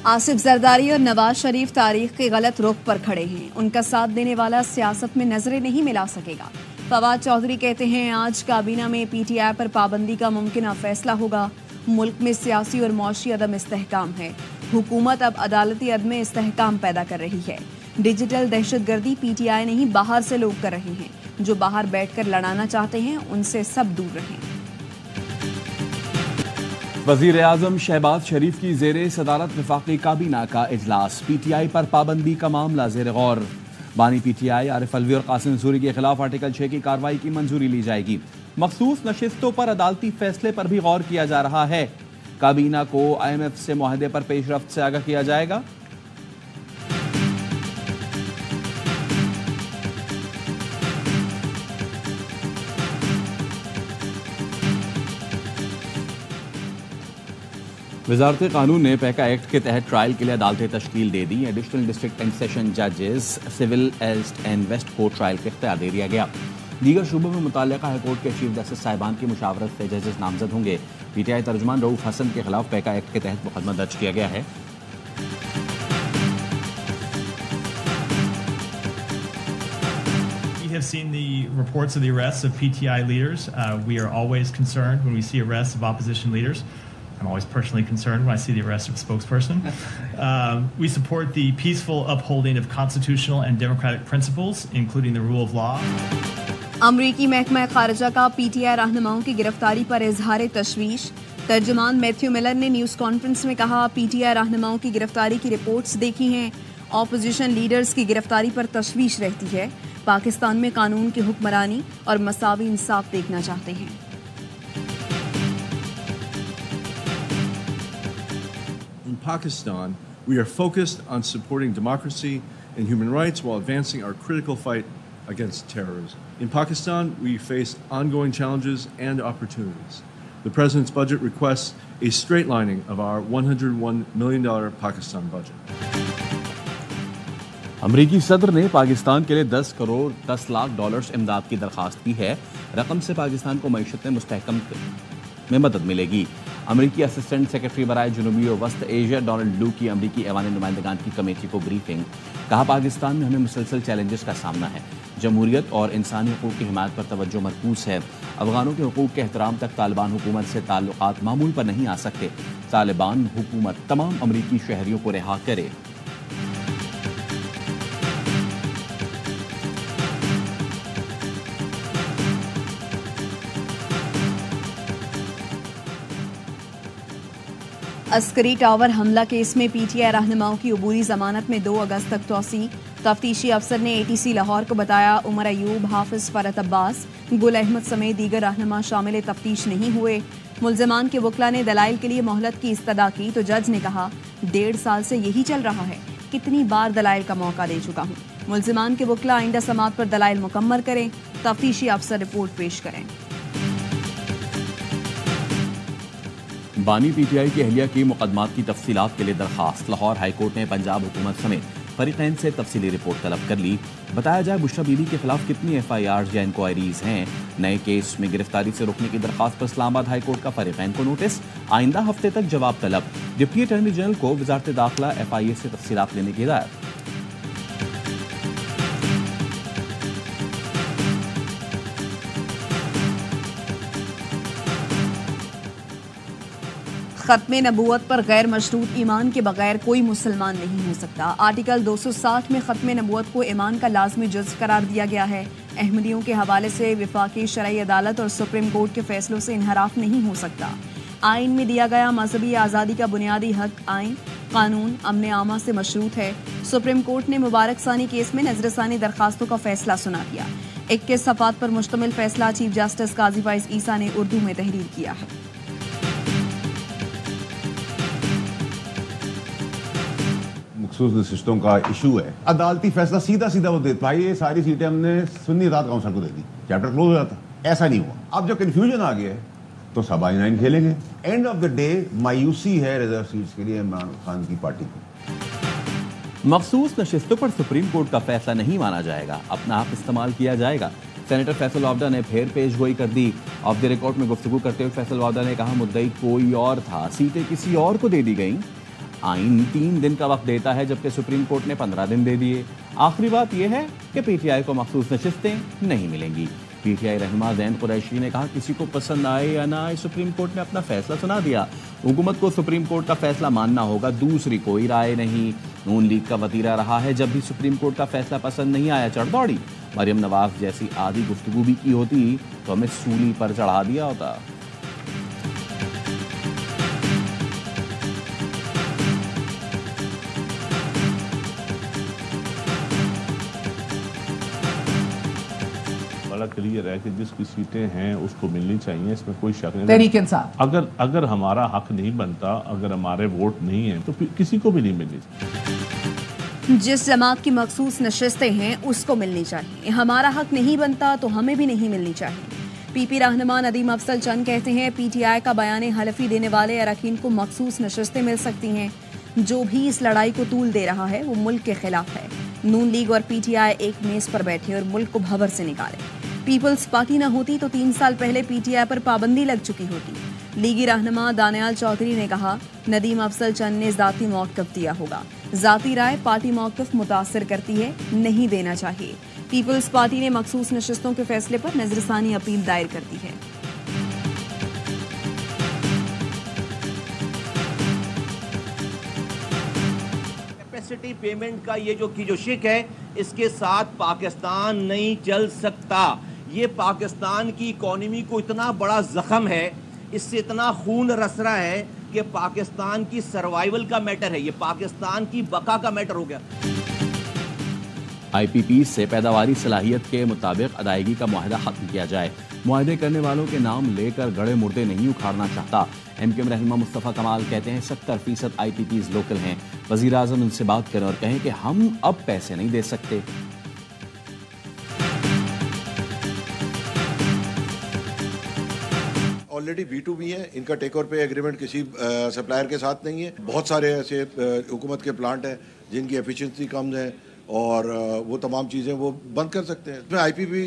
آصف زرداری اور نواز شریف تاریخ کے غلط رخ پر کھڑے ہیں. ان کا ساتھ دینے والا سیاست میں نظریں نہیں ملا سکے گا. فواد چودھری کہتے ہیں آج کابینہ میں پی ٹی آئی پر پابندی کا ممکنہ فیصلہ ہوگا. ملک میں سیاسی اور معاشی عدم استحکام ہے. حکومت اب عدالتی عدم استحکام پیدا کر رہی ہے. ڈیجیٹل دہشت گردی پی ٹی آئی نہیں باہر سے لوگ کر رہے ہیں. جو باہر بیٹھ کر لڑانا چاہتے ہیں ان سے سب دور رہیں. وزیر اعظم شہباز شریف کی زیر صدارت وفاقی کابینہ کا اجلاس. پی ٹی آئی پر پابندی کا معاملہ زیر غور. بانی پی ٹی آئی عارف الوی اور قاسم سوری کے خلاف آرٹیکل 6 کی کارروائی کی منظوری لی جائے گی. مخصوص نشستوں پر عدالتی فیصلے پر بھی غور کیا جا رہا ہے. کابینہ کو آئی ایم ایف سے معاہدے پر پیش رفت سے آگاہ کیا جائے گا. وزارت قانون نے پیکا ایکٹ کے تحت ٹرائل کے لیے عدالتیں تشکیل دے دی. ایڈیشنل ڈسٹرکٹ اینڈ سیشن ججز سول ایسٹ اینڈ ویسٹ کو ٹرائل کا اختیار دے دیا گیا. دیگر شعبوں میں متعلقہ ہائی کورٹ کے چیف جسٹس صاحبان کی مشاورت سے ججز نامزد ہوں گے. پی ٹی آئی ترجمان رؤوف حسن کے خلاف پیکا ایکٹ کے تحت مقدمہ درج کیا گیا ہے. We have seen the reports of the arrests of PTI leaders. We are always concerned when we see arrests of opposition leaders. I'm always personally concerned when I see the arrest of a spokesperson. We support the peaceful upholding of constitutional and democratic principles, including the rule of law. امریکی محکمہ خارجہ کا P T I رہنماؤں کی گرفتاری پر اظہار تشویش. ترجمان میتھیو ملر نے نیوز کانفرنس میں کہا پی ٹی آئی رہنماؤں کی گرفتاری کی رپورٹس دیکھی ہیں. اپوزیشن لیڈرز کی گرفتاری پر تشویش رہتی ہے. پاکستان میں قانون کی حکمرانی اور مساوی انصاف دیکھنا چاہتے ہیں. In Pakistan, we are focused on supporting democracy and human rights while advancing our critical fight against terrorism. In Pakistan, we face ongoing challenges and opportunities. The President's budget requests a straightlining of our $101 million Pakistan budget. امریکی صدر نے پاکستان کے لیے 10 crore 10 lakh dollars امداد کی درخواست کی ہے. رقم سے پاکستان کو معیشت میں مستحکم میں مدد ملے گی. امریکی اسسٹنٹ سیکرٹری برائے جنوبی و وسط ایشیا ڈونلڈ لو کی امریکی ایوان نمائندگان کی کمیٹی کو بریفنگ. کہا پاکستان میں ہمیں مسلسل چیلنجز کا سامنا ہے. جمہوریت اور انسانی حقوق کی حمایت پر توجہ مرکوز ہے. افغانوں کے حقوق کے احترام تک طالبان حکومت سے تعلقات معمول پر نہیں آ سکتے. طالبان حکومت تمام امریکی شہریوں کو رہا کرے. عسکری ٹاور حملہ کیس میں پی ٹی آئی رہنماؤں کی عبوری ضمانت میں 2 اگست تک توسیع. تفتیشی افسر نے اے ٹی سی لاہور کو بتایا عمر ایوب، حافظ فرحت عباس، گل احمد سمیت دیگر رہنما شامل تفتیش نہیں ہوئے. ملزمان کے وکلاء نے دلائل کے لیے مہلت کی استدعا کی تو جج نے کہا 1.5 سال سے یہی چل رہا ہے، کتنی بار دلائل کا موقع دے چکا ہوں. ملزمان کے وکلاء آئندہ سماعت پر دلائل مکمل کریں. تفتیشی افسر رپورٹ پیش کریں. بانی پی ٹی آئی کی اہلیہ کی مقدمات کی تفصیلات کے لیے درخواست. لاہور ہائی کورٹ نے پنجاب حکومت سمیت فریقین سے تفصیلی رپورٹ طلب کر لی. بتایا جائے بشرا بی بی کے خلاف کتنی ایف آئی آرز یا انکوائریز ہیں. نئے کیس میں گرفتاری سے روکنے کی درخواست پر اسلام آباد ہائی کورٹ کا فریقین کو نوٹس. آئندہ ہفتے تک جواب طلب. ڈپٹی اٹارنی جنرل کو وزارت داخلہ ایف آئی اے سے تفصیلات لینے کی ہدایت. ختم نبوت پر غیر مشروط ایمان کے بغیر کوئی مسلمان نہیں ہو سکتا. آرٹیکل 260 میں ختم نبوت کو ایمان کا لازمی جزو قرار دیا گیا ہے. احمدیوں کے حوالے سے وفاقی شرعی عدالت اور سپریم کورٹ کے فیصلوں سے انحراف نہیں ہو سکتا. آئین میں دیا گیا مذہبی آزادی کا بنیادی حق آئین، قانون، امن عامہ سے مشروط ہے. سپریم کورٹ نے مبارک ثانی کیس میں نظر ثانی درخواستوں کا فیصلہ سنا دیا. 21 صفحات پر مشتمل فیصلہ چیف جسٹس قاضی فائز عیسیٰ نے اردو میں تحریر کیا ہے. مخصوص نشستوں کا ایشو ہے. عدالتی فیصلہ سیدھا وہ دیتا بھائی یہ ساری سیٹیں ہم نے سنی ذات کونسل کو دے دی، چیپٹر کلوز ہو جاتا. ایسا نہیں ہوا. اب جو کنفیوژن آ گیا ہے تو سب آئی 9 کھیلیں گے. اینڈ آف دا ڈے مایوسی ہے ریزرو سیٹس کے لیے عمران خان کی پارٹی کو. مخصوص نشستوں پر سپریم کورٹ کا فیصلہ نہیں مانا جائے گا. اپنا حق استعمال کیا جائے گا. سینیٹر فیصل وابڈا نے پھر پیش گوئی کر دی. آف دی ریکارڈ میں گفتگو کرتے ہوئے فیصل وابڈا نے کہا مدعی کوئی اور تھا، سیٹیں کسی اور کو دے دی گئیں. آئین 3 دن کا وقت دیتا ہے جبکہ سپریم کورٹ نے 15 دن دے دیے۔ آخری بات یہ ہے کہ پی ٹی آئی کو مخصوص نشستیں نہیں ملیں گی۔ پی ٹی آئی رہنما زین قریشی نے کہا کسی کو پسند آئے یا نہ آئے سپریم کورٹ نے اپنا فیصلہ سنا دیا، حکومت کو سپریم کورٹ کا فیصلہ ماننا ہوگا، دوسری کوئی رائے نہیں۔ نون لیگ کا وتیرہ رہا ہے جب بھی سپریم کورٹ کا فیصلہ پسند نہیں آیا چڑھ دوڑی، مریم نواز جیسی آدھی گفتگو بھی کی ہوتی تو ہمیں سولی پر چڑھا دیا ہوتا۔ کلیئر ہے کہ جس کی سیٹیں ہیں اس کو ملنی چاہیے، اس میں کوئی شک نہیں۔ تحریک انصاف اگر ہمارا حق نہیں بنتا، اگر ہمارے ووٹ نہیں ہیں تو کسی کو بھی نہیں ملنی چاہیے۔ جس جماعت کی مخصوص نشستیں ہیں اس کو ملنی چاہیے، ہمارا حق نہیں بنتا تو ہمیں بھی نہیں ملنی چاہیے۔ پی پی رہنما ندیم افضل چند کہتے ہیں پی ٹی آئی کا بیان حلفی دینے والے اراکین کو مخصوص نشستیں مل سکتی ہیں، جو بھی اس لڑائی کو طول دے رہا ہے وہ ملک کے خلاف ہے۔ نون لیگ اور پی ٹی آئی ایک میز پر بیٹھے اور ملک کو بھنور سے نکالے۔ پیپلز پارٹی نہ ہوتی تو 3 سال پہلے پی ٹی آئی پر پابندی لگ چکی ہوتی۔ لیگی رہنما دانیال چودھری نے کہا ندیم افضل چند نے ذاتی موقف دیا ہوگا، ذاتی رائے پارٹی موقف متاثر کرتی ہے، نہیں دینا چاہیے۔ پیپلز پارٹی نے مخصوص نشستوں کے فیصلے پر نظرثانی اپیل دائر کر دی ہے۔ کیپیسٹی پیمنٹ کا یہ جو شک ہے، اس کے ساتھ پاکستان نہیں چل سکتا۔ یہ پاکستان کی اکانومی کو اتنا بڑا زخم ہے، اس سے اتنا خون رس رہا ہے کہ پاکستان کی سروائیول کا میٹر ہے، یہ پاکستان کی بقا کا میٹر ہو گیا۔ آئی پی پی سے پیداواری صلاحیت کے مطابق ادائیگی کا معاہدہ ختم کیا جائے، معاہدے کرنے والوں کے نام لے کر گڑے مردے نہیں اکھاڑنا چاہتا۔ ایم کیو ایم رہنما مصطفیٰ کمال کہتے ہیں 70% آئی پی پیز لوکل ہیں، وزیر اعظم ان سے بات کریں اور کہیں کہ ہم اب پیسے نہیں دے سکتے۔ آلریڈی B2B ہیں، ان کا ٹیک اور پے ایگریمنٹ کسی سپلائر کے ساتھ نہیں ہے۔ بہت سارے ایسے حکومت کے پلانٹ ہیں جن کی ایفیشنسی کم ہے اور وہ تمام چیزیں وہ بند کر سکتے ہیں۔ اس میں آئی پی پی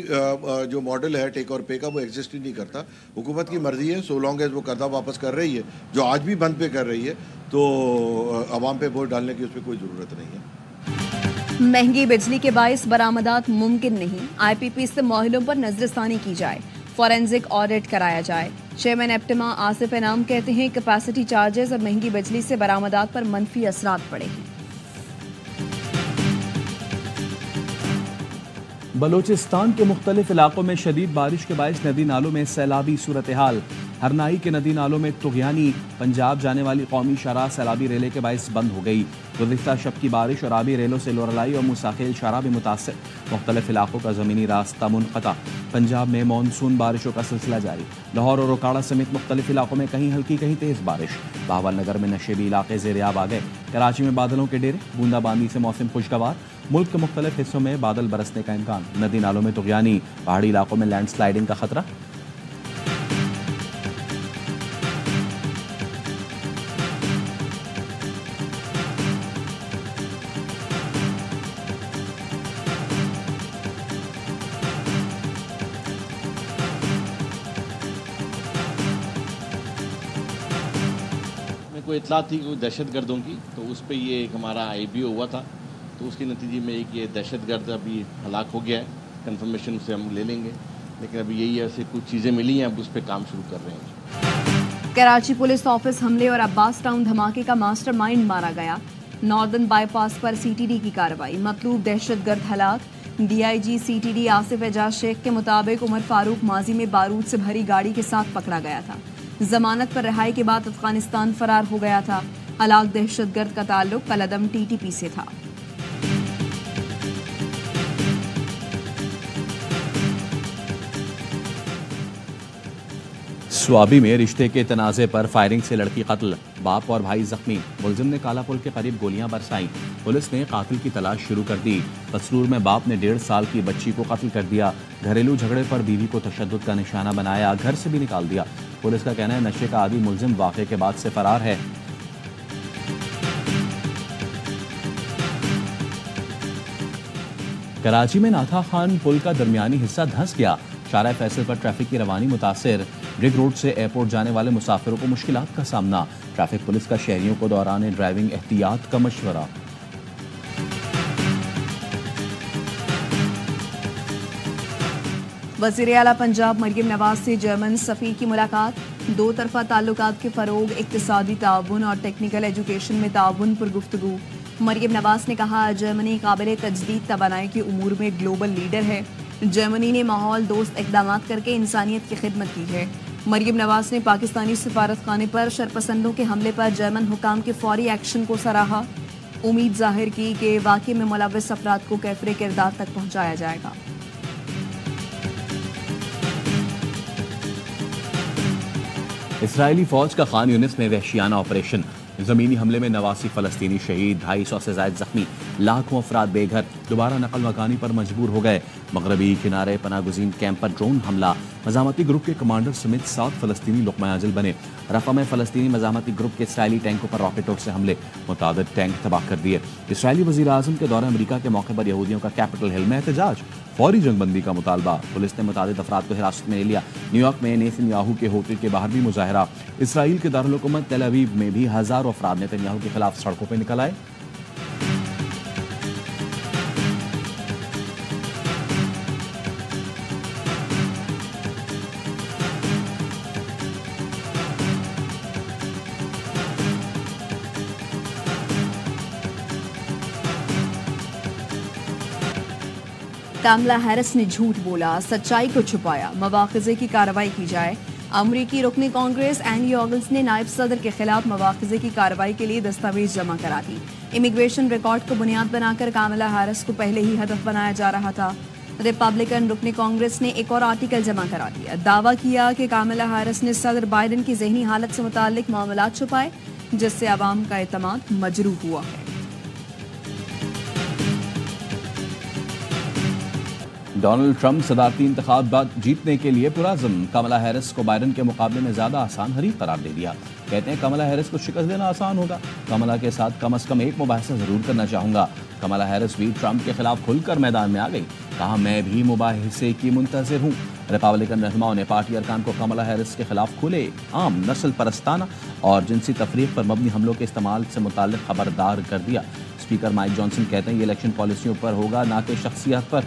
جو ماڈل ہے ٹیک اور پے کا وہ ایگزسٹ ہی نہیں کرتا۔ حکومت کی مرضی ہے، سو لانگ ایز وہ قرضہ واپس کر رہی ہے، جو آج بھی بند پہ کر رہی ہے، تو عوام پہ بوجھ ڈالنے کی اس پہ کوئی ضرورت نہیں ہے۔ مہنگی بجلی کے باعث برآمدات ممکن نہیں، آئی پی پی سے معاہدوں پر نظر ثانی کی جائے، فورینزک آڈٹ کرایا جائے۔ چیئرمین ایپٹما آصف انعام کہتے ہیں کیپیسٹی چارجز اور مہنگی بجلی سے برآمدات پر منفی اثرات پڑے ہیں۔ بلوچستان کے مختلف علاقوں میں شدید بارش کے باعث ندی نالوں میں سیلابی صورتحال، ہرنائی کے ندی نالوں میں طغیانی، پنجاب جانے والی قومی شاہراہ سیلابی ریلے کے باعث بند ہو گئی۔ گزشتہ شب کی بارش اور آبی ریلوں سے لورلائی اور موسیٰ شاہراہ بھی متاثر، مختلف علاقوں کا زمینی راستہ منقطع۔ پنجاب میں مانسون بارشوں کا سلسلہ جاری، لاہور اور اوکاڑا سمیت مختلف علاقوں میں کہیں ہلکی کہیں تیز بارش۔ بہاول نگر میں نشیبی علاقے زیر آب آ گئے، کراچی میں بادلوں کے ڈیرے، بوندا باندی سے موسم خوشگوار، ملک کے مختلف حصوں میں بادل برسنے کا امکان، ندی نالوں میں طغیانی، پہاڑی علاقوں میں لینڈ سلائیڈنگ کا خطرہ۔ کوئی اطلاع تھی کوئی دہشت گردوں کی، تو اس پہ یہ ایک ہمارا آئی بی او ہوا تھا، تو اس کے نتیجے میں ایک یہ دہشت گرد ابھی ہلاک ہو گیا ہے۔ کنفرمیشن سے ہم لے لیں گے، لیکن ابھی یہی ایسے کچھ چیزیں ملی ہیں، اب اس پہ کام شروع کر رہے ہیں۔ کراچی پولیس آفس حملے اور عباس ٹاؤن دھماکے کا ماسٹر مائنڈ مارا گیا، ناردرن بائی پاس پر سی ٹی ڈی کی کارروائی، مطلوب دہشت گرد ہلاک۔ D I G C T D Asif Ijaz Sheikh کے مطابق عمر فاروق ماضی میں بارود سے بھری گاڑی کے ساتھ پکڑا گیا تھا، ضمانت پر رہائی کے بعد افغانستان فرار ہو گیا تھا۔ ہلاک دہشت گرد کا تعلق کلعدم ٹی ٹی پی سے تھا۔ سوابی میں رشتے کے تنازع پر فائرنگ سے لڑکی قتل، باپ اور بھائی زخمی، ملزم نے کالا پل کے قریب گولیاں برسائیں، پولیس نے قاتل کی تلاش شروع کر دی۔ قصرور میں باپ نے 1.5 سال کی بچی کو قتل کر دیا، گھریلو جھگڑے پر بیوی کو تشدد کا نشانہ بنایا، گھر سے بھی نکال دیا۔ پولیس کا کہنا ہے نشے کا عادی ملزم واقعے کے بعد سے فرار ہے۔ کراچی میں ناتھا خان پل کا درمیانی حصہ دھنس گیا، شارع فیصل پر ٹریفک کی روانی متاثر، ڈرگ روڈ سے ایئرپورٹ جانے والے مسافروں کو مشکلات کا سامنا، ٹریفک پولیس کا شہریوں کو دوران ڈرائیونگ احتیاط کا مشورہ۔ وزیر اعلیٰ پنجاب مریم نواز سے جرمن سفیر کی ملاقات، دو طرفہ تعلقات کے فروغ، اقتصادی تعاون اور ٹیکنیکل ایجوکیشن میں تعاون پر گفتگو۔ مریم نواز نے کہا جرمنی قابل تجدید توانائی کے امور میں گلوبل لیڈر ہے، جرمنی نے ماحول دوست اقدامات کر کے انسانیت کی خدمت کی ہے۔ مریم نواز نے پاکستانی سفارت خانے پر شرپسندوں کے حملے پر جرمن حکام کے فوری ایکشن کو سراہا، امید ظاہر کی کہ واقعے میں ملوث افراد کو کیفر کردار تک پہنچایا جائے گا۔ اسرائیلی فوج کا خان یونس میں وحشیانہ آپریشن، زمینی حملے میں 89 فلسطینی شہید، 250 سے زائد زخمی، لاکھوں افراد بے گھر، دوبارہ نقل مکانی پر مجبور ہو گئے۔ مغربی کنارے پناہ گزین کیمپ پر ڈرون حملہ، مزاحمتی گروپ کے کمانڈر سمیت 7 فلسطینی لقمہ اجل بنے۔ رفح میں فلسطینی مزاحمتی گروپ کے اسرائیلی ٹینکوں پر راکٹوں سے حملے، متعدد ٹینک تباہ کر دیے۔ اسرائیلی وزیر اعظم کے دورہ امریکہ کے موقع پر یہودیوں کا کیپٹل ہل میں احتجاج، فوری جنگ بندی کا مطالبہ، پولیس نے متعدد افراد کو حراست میں لے لیا۔ نیو یارک میں نیتن یاہو کے ہوٹل کے باہر بھی مظاہرہ، اسرائیل کے دارالحکومت تل ابیب میں بھی ہزاروں افراد نیتن یاہو کے خلاف سڑکوں پہ نکل آئے۔ کاملا ہیرس نے جھوٹ بولا، سچائی کو چھپایا، مواخذے کی کارروائی کی جائے۔ امریکی رکن کانگریس اینڈی یوگلز نے نائب صدر کے خلاف مواخذے کی کارروائی کے لیے دستاویز جمع کرا دی۔ امیگریشن ریکارڈ کو بنیاد بنا کر کاملا ہیرس کو پہلے ہی ہدف بنایا جا رہا تھا۔ ریپبلکن رکن کانگریس نے ایک اور آرٹیکل جمع کرا دیا، دعویٰ کیا کہ کاملا ہیرس نے صدر بائیڈن کی ذہنی حالت سے متعلق معاملات چھپائے، جس سے عوام کا اعتماد مجروح ہوا ہے۔ ڈونلڈ ٹرمپ صدارتی انتخابات جیتنے کے لیے پرعزم، کملا ہیرس کو بائیڈن کے مقابلے میں زیادہ آسان حریف قرار دے دیا۔ کہتے ہیں کملا ہیرس کو شکست دینا آسان ہوگا، کملا کے ساتھ کم از کم ایک مباحثہ ضرور کرنا چاہوں گا۔ کملا ہیرس بھی ٹرمپ کے خلاف کھل کر میدان میں آ گئی، کہا میں بھی مباحثے کی منتظر ہوں۔ ریپبلکن رہنماؤں نے پارٹی ارکان کو کملا ہیرس کے خلاف کھلے عام نسل پرستانہ اور جنسی تفریق پر مبنی حملوں کے استعمال سے متعلق خبردار کر دیا۔ اسپیکر مائک جانسن کہتے ہیں یہ الیکشن پالیسیوں پر ہوگا نہ کہ شخصیت پر۔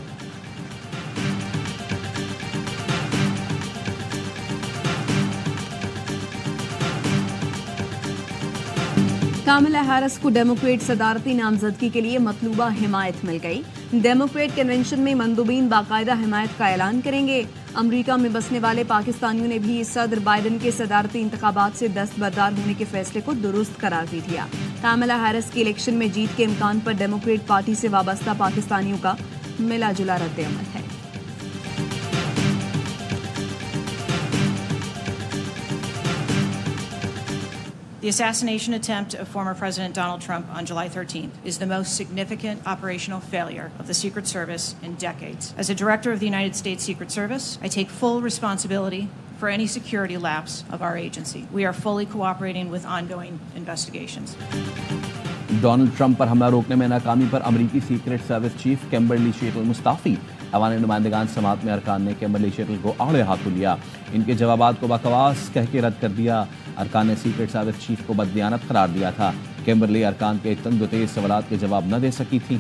کاملا ہیرس کو ڈیموکریٹ صدارتی نامزدگی کے لیے مطلوبہ حمایت مل گئی۔ ڈیموکریٹ کنونشن میں مندوبین باقاعدہ حمایت کا اعلان کریں گے۔ امریکہ میں بسنے والے پاکستانیوں نے بھی صدر بائیڈن کے صدارتی انتخابات سے دستبردار ہونے کے فیصلے کو درست قرار دے دیا۔ کاملا ہیرس کی الیکشن میں جیت کے امکان پر ڈیموکریٹ پارٹی سے وابستہ پاکستانیوں کا ملا جلا رد عمل ہے۔ The assassination attempt of former President Donald Trump on July 13th is the most significant operational failure of the Secret Service in decades. As a director of the United States Secret Service, I take full responsibility for any security lapse of our agency. We are fully cooperating with ongoing investigations. Donald Trump پر حملہ روکنے میں ناکامی پر امریکی secret service chief Kimberly Cheatle مستعفی۔ ایوان نمائندگان سماعت میں ارکان نے کیمبرلی شیٹل کو آڑے ہاتھوں لیا، ان کے جوابات کو بکواس کہہ کے رد کر دیا۔ ارکان نے سیکرٹ سروس چیف کو بددیانت قرار دیا تھا۔ کیمبرلی ارکان کے تند و تیز سوالات کے جواب نہ دے سکی تھی۔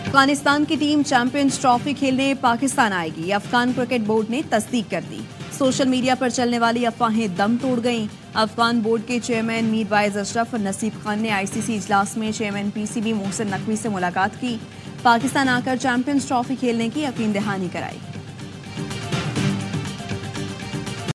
افغانستان کی ٹیم چیمپئنز ٹرافی کھیلنے پاکستان آئے گی، افغان کرکٹ بورڈ نے تصدیق کر دی۔ سوشل میڈیا پر چلنے والی افواہیں دم توڑ گئیں۔ افغان بورڈ کے چیئرمین میر وائز اشرف اور نصیب خان نے ICC اجلاس میں چیئرمین PCB محسن نقوی سے ملاقات کی، پاکستان آ کر چیمپئنز ٹرافی کھیلنے کی یقین دہانی کرائی۔